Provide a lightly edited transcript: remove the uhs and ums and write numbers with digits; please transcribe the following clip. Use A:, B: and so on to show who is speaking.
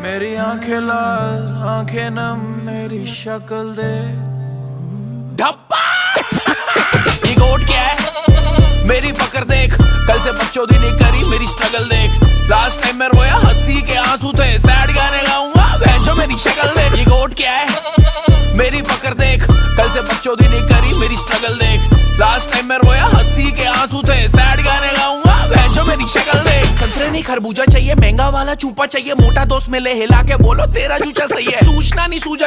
A: मेरी आंखें लाल आंखें नम मेरी शक्ल दे ढप्पा। ये गोट क्या है मेरी पकड़ देख, कल से बकचोदी नहीं करी मेरी स्ट्रगल देख। लास्ट टाइम मैं रोया हंसी के आंसू थे, सैड गाने गाऊंगा भैंचो मेरी शक्ल देख। ये गोट क्या है मेरी पकड़ देख, कल से बकचोदी नहीं करी मेरी स्ट्रगल देख। लास्ट टाइम मैं रोया हंसी के आंसू थे, सैड गाने गाऊंगा भैंचो मेरी शक्ल देख। संतरे नहीं खरबूजा चाहिए, महंगा वाला चूपा चाहिए, मोटा दोस्त मिले हिला के बोलो तेरा जूचा सही है। सूचना नहीं सूझा